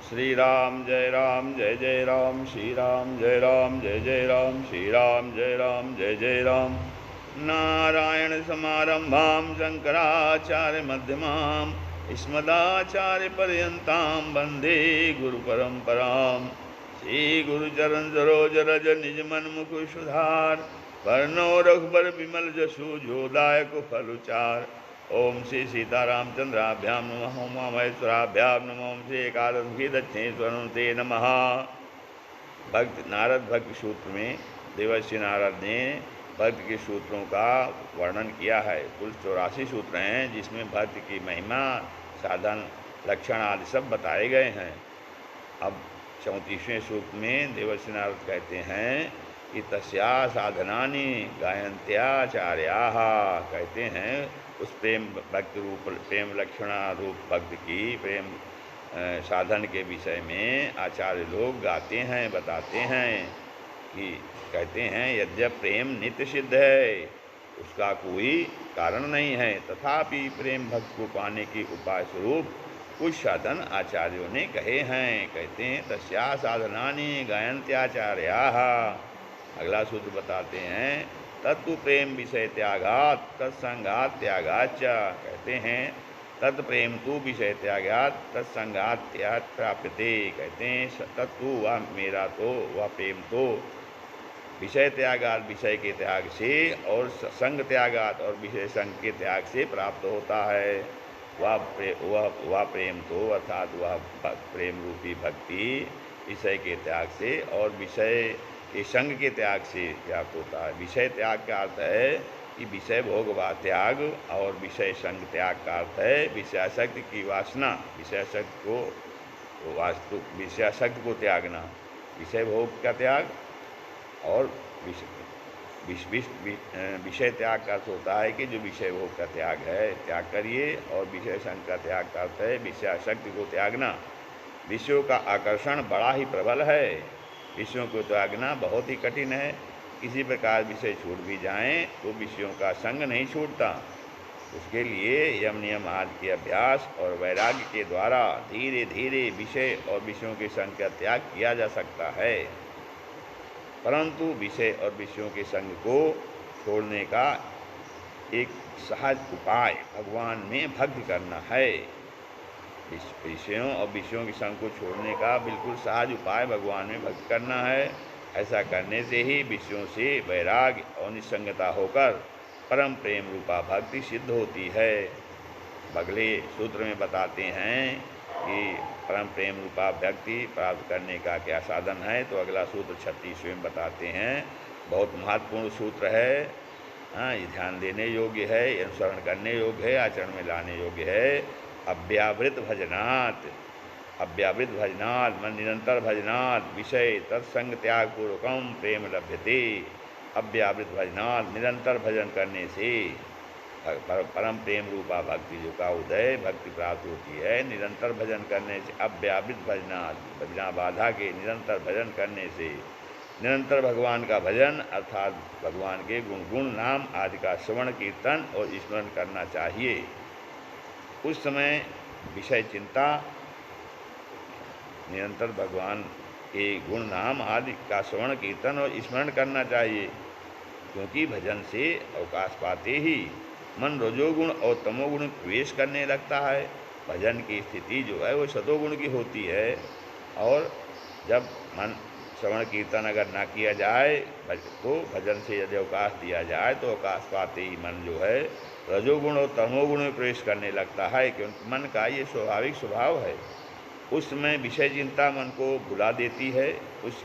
श्री राम जय जय राम, श्री राम जय जय राम, श्री राम जय जय राम। नारायण समारंभां शंकराचार्य मध्यमाम् अस्मदाचार्य पर्यन्तां वन्दे गुरु परंपराम्। श्री गुरुचरण सरोज रज निज मन मुख सुधार, वर्णो रघुबर विमल जसु जोदायक फलुचार। ओम श्री सीतारामचंद्राभ्यां नमः, उमा महेश्वराभ्यां नमः, ओम श्री एकादशी दक्षिणेश्वर ते नमः। भक्त नारद भक्ति सूत्र में देवर्षि नारद ने भक्ति के सूत्रों का वर्णन किया है। कुल 84 सूत्र हैं जिसमें भक्ति की महिमा, साधन, लक्षण आदि सब बताए गए हैं। अब 34वें सूत्र में देवर्षि नारद कहते हैं कि तस्या साधनानि गायन्त्याचार्याः, कहते हैं उस प्रेम भक्ति रूप प्रेम लक्षणा रूप भक्ति की प्रेम साधन के विषय में आचार्य लोग गाते हैं, बताते हैं कि कहते हैं यद्यप प्रेम नित्य सिद्ध है, उसका कोई कारण नहीं है, तथापि प्रेम भक्त को पाने के उपाय स्वरूप कुछ साधन आचार्यों ने कहे हैं। कहते हैं तस्या साधनानि गायन्त्याचार्याः। अगला सूत्र बताते हैं तत्व प्रेम विषय त्यागात तत्संगात त्यागाच। कहते हैं तत्प्रेम तो विषय त्यागात तत्संगात त्याग प्राप्यते। कहते हैं तत्व वह मेरा तो वह प्रेम तो विषय त्यागात विषय के त्याग से और संग त्यागात और विषय संग के त्याग से प्राप्त होता है। वह प्रेम तो अर्थात वह प्रेम रूपी भक्ति विषय के त्याग से और विषय के संग के त्याग से प्राप्त होता है। विषय त्याग का अर्थ है कि विषय भोग व त्याग, और विषय संग त्याग का अर्थ है विषयासक्ति की वासना, विषयासक्ति को त्यागना, विषय भोग का त्याग। और विषय त्याग का अर्थ होता है कि जो विषय भोग का त्याग है त्याग करिए, और विषय संग का त्याग का अर्थ है विषयासक्ति को त्यागना। विषयों का आकर्षण बड़ा ही प्रबल है, विषयों को त्यागना बहुत ही कठिन है। किसी प्रकार विषय छूट भी जाएं तो विषयों का संग नहीं छूटता। उसके लिए यम नियम आदि के अभ्यास और वैराग्य के द्वारा धीरे धीरे विषय और विषयों के संग का त्याग किया जा सकता है। परंतु विषय और विषयों के संग को छोड़ने का एक सहज उपाय भगवान में भक्ति करना है। विषयों और विषयों के संग को छोड़ने का बिल्कुल सहज उपाय भगवान में भक्ति करना है। ऐसा करने से ही विषयों से वैराग्य और निसंगता होकर परम प्रेम रूपा भक्ति सिद्ध होती है। अगले सूत्र में बताते हैं कि परम प्रेम रूपा भक्ति प्राप्त करने का क्या साधन है। तो अगला सूत्र 36वें में बताते हैं। बहुत महत्वपूर्ण सूत्र है, ये ध्यान देने योग्य है, अनुसरण करने योग्य है, आचरण में लाने योग्य है। अव्यावृत भजनात्, अव्यावृत भजनात् मन निरंतर भजनात् विषय तत्संग त्याग पूर्वकम प्रेम लभ्यते। अव्यावृत भजनात् निरंतर भजन करने से परम प्रेम रूपा भक्ति जो का उदय भक्ति प्राप्त होती है। निरंतर भजन करने से अव्यावृत भजनात् बिना बाधा के निरंतर भजन करने से, निरंतर भगवान का भजन अर्थात भगवान के गुण नाम आदि का श्रवण कीर्तन और स्मरण करना चाहिए। उस समय विषय चिंता, निरंतर भगवान के गुण नाम आदि का श्रवण कीर्तन और स्मरण करना चाहिए, क्योंकि भजन से अवकाश पाते ही मन रजोगुण और तमोगुण प्रवेश करने लगता है। भजन की स्थिति जो है वो सतोगुण की होती है, और जब मन श्रवण कीर्तन अगर ना किया जाए तो भजन से यदि अवकाश दिया जाए तो अवकाश पाते ही मन जो है रजोगुण और तमोगुण में प्रवेश करने लगता है, क्योंकि मन का ये स्वाभाविक स्वभाव है। उस समय विषय चिंता मन को भुला देती है।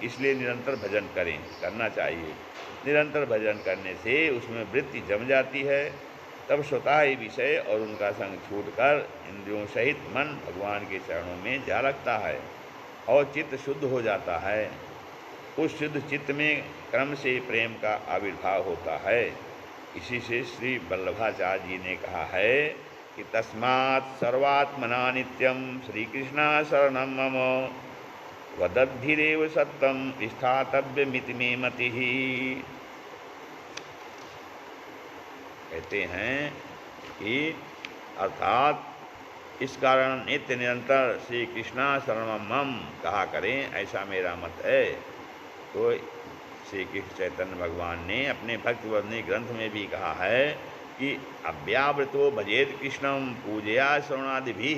इसलिए निरंतर भजन करना चाहिए। निरंतर भजन करने से उसमें वृत्ति जम जाती है, तब स्वतः ही विषय और उनका संग छूटकर इंद्रियों सहित मन भगवान के चरणों में जा लगता है और चित्त शुद्ध हो जाता है। उस शुद्ध चित्त में क्रम से प्रेम का आविर्भाव होता है। इसी से श्री वल्लभाचार्य जी ने कहा है कि तस्मात् सर्वात्मना नित्यं श्री कृष्ण शरणं मम वदद्भिरेव सत्यं स्थातव्यमिति मे मतिः। कहते हैं कि अर्थात इस कारण नित्य निरंतर श्री कृष्णा शरणम मम कहा करें, ऐसा मेरा मत है। तो श्री कृष्ण चैतन्य भगवान ने अपने भक्तिवर्णी ग्रंथ में भी कहा है कि अव्यावृतो भजेत कृष्णम पूजया श्रवणादि भी,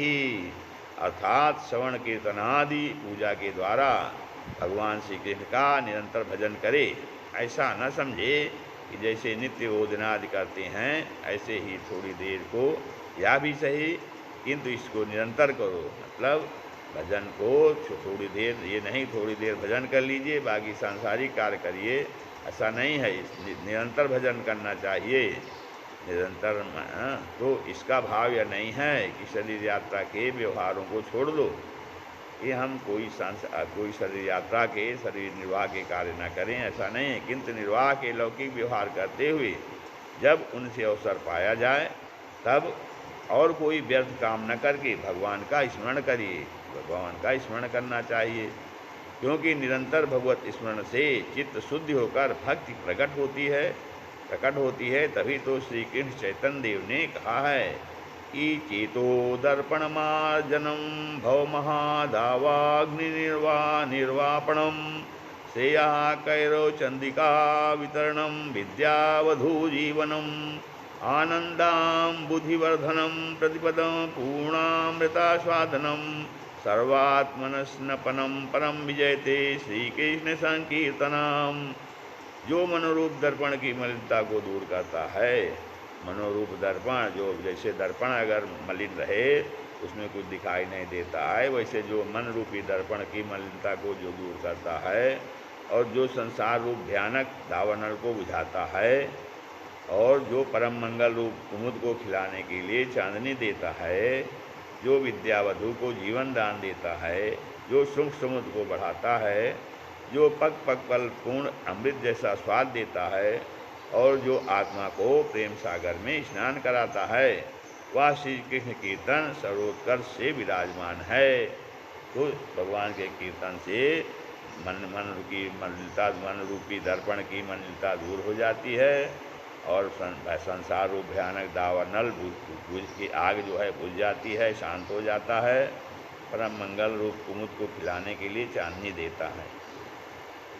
अर्थात श्रवण कीर्तनादि पूजा के द्वारा भगवान श्री कृष्ण का निरंतर भजन करे। ऐसा न समझे कि जैसे नित्य ओदनादि करते हैं ऐसे ही थोड़ी देर को, या भी सही किंतु इसको निरंतर करो। मतलब भजन को थोड़ी देर, ये नहीं थोड़ी देर भजन कर लीजिए बाकी सांसारिक कार्य करिए, ऐसा नहीं है। निरंतर भजन करना चाहिए, निरंतर। तो इसका भाव यह नहीं है कि शरीर यात्रा के व्यवहारों को छोड़ दो, कि हम कोई शरीर यात्रा के, शरीर निर्वाह के कार्य न करें, ऐसा नहीं है। किंतु निर्वाह के लौकिक व्यवहार करते हुए जब उनसे अवसर पाया जाए तब और कोई व्यर्थ काम न करके भगवान का स्मरण करिए, भगवान का स्मरण करना चाहिए। क्योंकि निरंतर भगवत स्मरण से चित्त शुद्धि होकर भक्ति प्रकट होती है। तभी तो श्री कृष्ण चैतन्य देव ने कहा है कि चेतो दर्पण मार्जनम भव महादावाग्नि निर्वापणम श्रेया कैरो चंदिका वितरणम विद्यावधू जीवनम आनंदाम बुद्धिवर्धनम प्रतिपदम पूर्णामृतास्वादनम सर्वात्मनस्नपनम परम विजयते श्री कृष्ण संकीर्तनम। जो मनोरूप दर्पण की मलिनता को दूर करता है, मनोरूप दर्पण, जो जैसे दर्पण अगर मलिन रहे उसमें कुछ दिखाई नहीं देता है, वैसे जो मन रूपी दर्पण की मलिनता को जो दूर करता है और जो संसार रूप भयानक दावानल को बुझाता है और जो परम मंगल रूप कुमुद को खिलाने के लिए चांदनी देता है, जो विद्यावधु को जीवन दान देता है, जो सुख समुद्र को बढ़ाता है, जो पग पग पल पूर्ण अमृत जैसा स्वाद देता है और जो आत्मा को प्रेम सागर में स्नान कराता है, वह श्री कृष्ण कीर्तन सर्वोत्कर्ष से विराजमान है। तो भगवान के कीर्तन से मन की मलिनता, मन रूपी दर्पण की मलिनता दूर हो जाती है और संसार रूप भयानक दावानल बुझ की आग जो है बुझ जाती है, शांत हो जाता है। परम मंगल रूप कुमुद को खिलाने के लिए चांदनी देता है।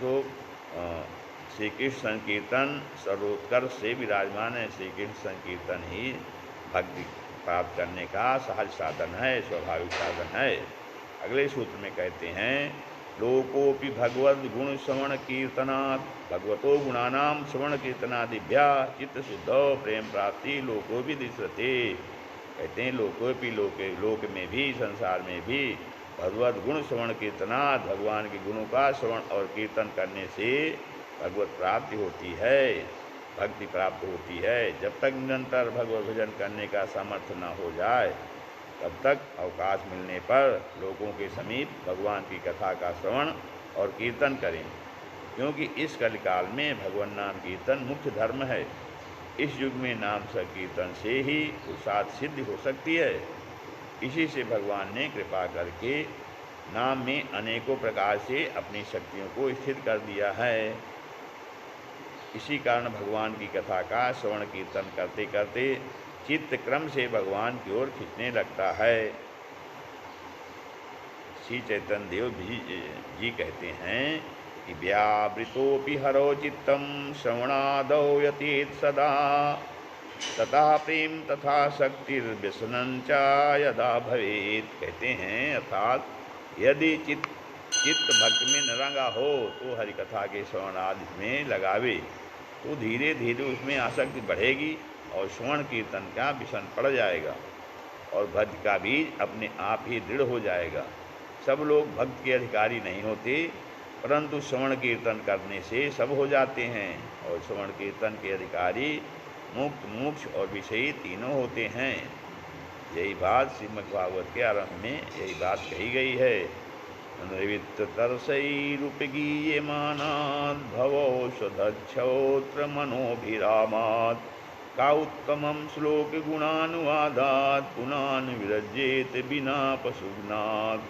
तो श्री कृष्ण संकीर्तन सर्वोत्कर्ष से विराजमान है। श्री कृष्ण संकीर्तन ही भक्ति प्राप्त करने का सहज साधन है, स्वाभाविक साधन है। अगले सूत्र में कहते हैं लोकोपि भगवद गुण श्रवण कीर्तनात् भगवतो गुणानाम श्रवण कीर्तनादिभ्या चित्त शुद्धो प्रेम प्राप्ति लोकोपि दृश्यते। कहते हैं लोकोपि, लोक में भी, संसार में भी भगवत गुण श्रवण कीर्तनात् भगवान के गुणों का श्रवण और कीर्तन करने से भगवत प्राप्ति होती है, भक्ति प्राप्त होती है। जब तक निरंतर भगवत भजन करने का सामर्थ्य न हो जाए तब तक अवकाश मिलने पर लोगों के समीप भगवान की कथा का श्रवण और कीर्तन करें, क्योंकि इस कलिकाल में भगवान नाम कीर्तन मुख्य धर्म है। इस युग में नाम संकीर्तन से ही पुरुषार्थ सिद्धि हो सकती है। इसी से भगवान ने कृपा करके नाम में अनेकों प्रकार से अपनी शक्तियों को स्थिर कर दिया है। इसी कारण भगवान की कथा का श्रवण कीर्तन करते करते चित्त क्रम से भगवान की ओर खिंचने लगता है। श्री चैतन्य देव जी कहते हैं कि व्यावृतोपि हरो चित्तम श्रवणादौ यतीत सदा तथा प्रेम तथा शक्तिर्व्यसनं च यदा भवेत। कहते हैं अर्थात यदि चित्त भक्ति में न रंगा हो तो हरिकथा के श्रवण आदि में लगावे तो धीरे धीरे उसमें आसक्ति बढ़ेगी और श्रवण कीर्तन का व्यसन पड़ जाएगा और भक्ति का बीज अपने आप ही दृढ़ हो जाएगा। सब लोग भक्त के अधिकारी नहीं होते, परंतु श्रवण कीर्तन करने से सब हो जाते हैं और श्रवण कीर्तन के अधिकारी मुक्त, मोक्ष और विषयी तीनों होते हैं। यही बात श्रीमद् भागवत के आरंभ में यही बात कही गई है। निवृत्त तरसैरुपगीयमानात् भवौषधच्छोत्र मनोभिरामात् का उत्तमं श्लोक गुणानुवादात् पुनान् विरज्येत बिना पशुघ्नात्।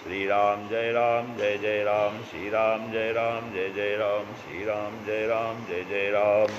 श्री राम जय राम जय जय राम, श्री राम जय राम जय जय राम, श्री राम जय राम जय जय राम।